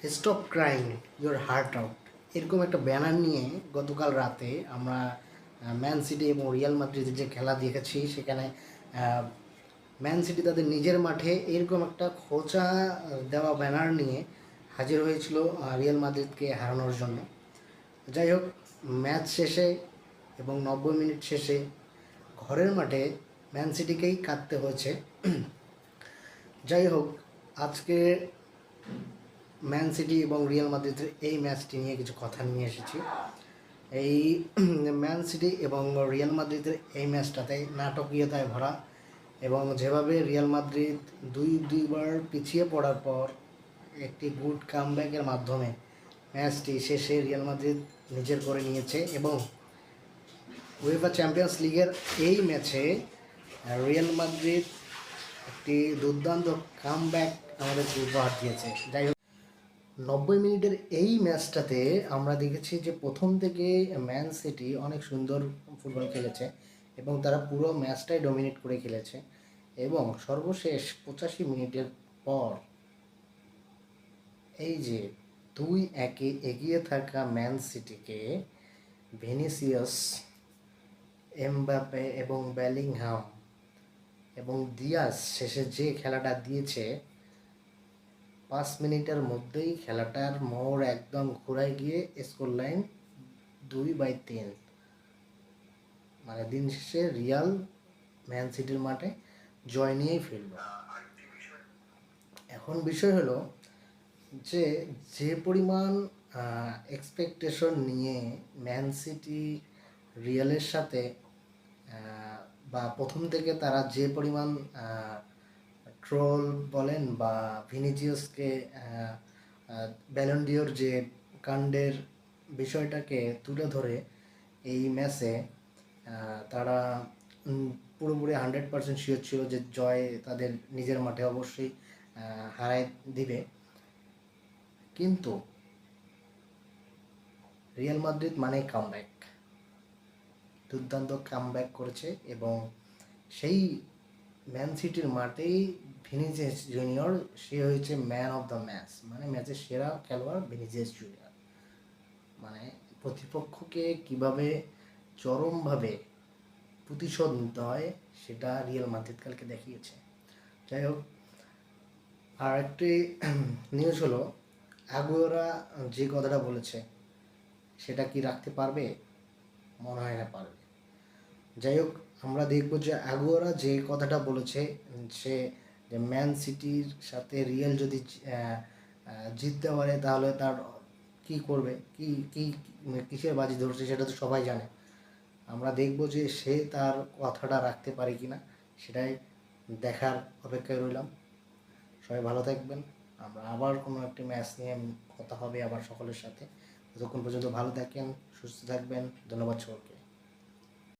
Stop crying your heart out, এরকম একটা banner নিয়ে গতকাল রাতে আমরা ম্যান সিটি এবং রিয়াল মাদ্রিদের যে খেলা দেখেছি সেখানে ম্যান সিটি তাদের নিজের মাঠে এরকম একটা খোঁচা দেওয়া ব্যানার নিয়ে হাজির হয়েছিল রিয়াল মাদ্রিদকে হারানোর জন্য। যাই হোক, ম্যাচ শেষে এবং 90 মিনিট শেষে ঘরের মাঠে ম্যান সিটিকেই কাটতে হয়েছে। যাই হোক, আজকে ম্যান সিটি এবং রিয়াল মাদ্রিদের এই ম্যাচটি নিয়ে কিছু কথা নিয়ে এসেছি। এই ম্যান সিটি এবং রিয়াল মাদ্রিদের এই ম্যাচটাতে নাটকীয়তায় ভরা, এবং যেভাবে রিয়াল মাদ্রিদ দুইবার পিছিয়ে পড়ার পর একটি গুড কামব্যাকের মাধ্যমে ম্যাচটি শেষে রিয়াল মাদ্রিদ নিজের করে নিয়েছে, এবং উয়েফা চ্যাম্পিয়ন্স লিগের এই ম্যাচে রিয়াল মাদ্রিদ একটি দুর্দান্ত কামব্যাক আমাদেরকে উপহার দিয়েছে। যাই হোক, 90 মিনিটের এই ম্যাচটাতে আমরা দেখেছি যে প্রথম থেকে ম্যান সিটি অনেক সুন্দর ফুটবল খেলেছে এবং তারা পুরো ম্যাচটাই ডমিনেট করে খেলেছে, এবং সর্বশেষ 85 মিনিটের পর এই যে 2-1 এগিয়ে থাকা ম্যান সিটিকে ভিনিসিয়াস, এমবাপে এবং বেলিংহাম এবং দিয়াস শেষে যে খেলাটা দিয়েছে, 5 মিনিটের মধ্যেই খেলাটার মোড় একদম ঘুরায় গিয়ে স্কোর লাইন 2-3। মানে দিন শেষে রিয়াল ম্যান সিটির মাঠে জয় নিয়েই ফিরল। এখন বিষয় হলো যে যে পরিমাণ এক্সপেকটেশন নিয়ে ম্যান সিটি রিয়ালের সাথে বা প্রথম থেকে তারা যে পরিমাণ ট্রোল বলেন বা ভিনিসিয়াসকে ব্যালন ডিওর যে কাণ্ডের বিষয়টাকে তুলে ধরে এই ম্যাচে তারা পুরোপুরি 100% শিওর ছিল যে জয় তাদের নিজের মাঠে অবশ্যই হারায় দিবে। কিন্তু রিয়াল মাদ্রিদ মানে কামব্যাক, দুর্দান্ত কামব্যাক করেছে, এবং সেই ম্যান সিটির মাঠেই ভিনিসিয়াস জুনিয়র সে হয়েছে ম্যান অফ দ্য ম্যাচ, মানে ম্যাচের সেরা খেলোয়াড় ভিনিসিয়াস জুনিয়র। মানে প্রতিপক্ষকে কিভাবে চরমভাবে প্রতিশোধ নিতে হয় সেটা রিয়াল মাদ্রিদ কালকে দেখিয়েছে। যাই হোক, আর একটি নিউজ হলো, আগুয়েরা যে কথাটা বলেছে সেটা কি রাখতে পারবে? মনে হয় না পারবে। যাই হোক, আমরা দেখব যে আগুয়েরা যে কথাটা বলেছে, সে যে ম্যান সিটির সাথে রিয়াল যদি জিততে পারে তাহলে তার কি করবে, কি কি কিসের বাজি ধরছে সেটা তো সবাই জানে। আমরা দেখব যে সে তার কথাটা রাখতে পারে কি না, সেটাই দেখার অপেক্ষায় রইলাম। সবাই ভালো থাকবেন। আমরা আবার কোনো একটি ম্যাচ নিয়ে কথা হবে আবার সকলের সাথে। ততক্ষণ পর্যন্ত ভালো থাকেন, সুস্থ থাকবেন। ধন্যবাদ সকলকে।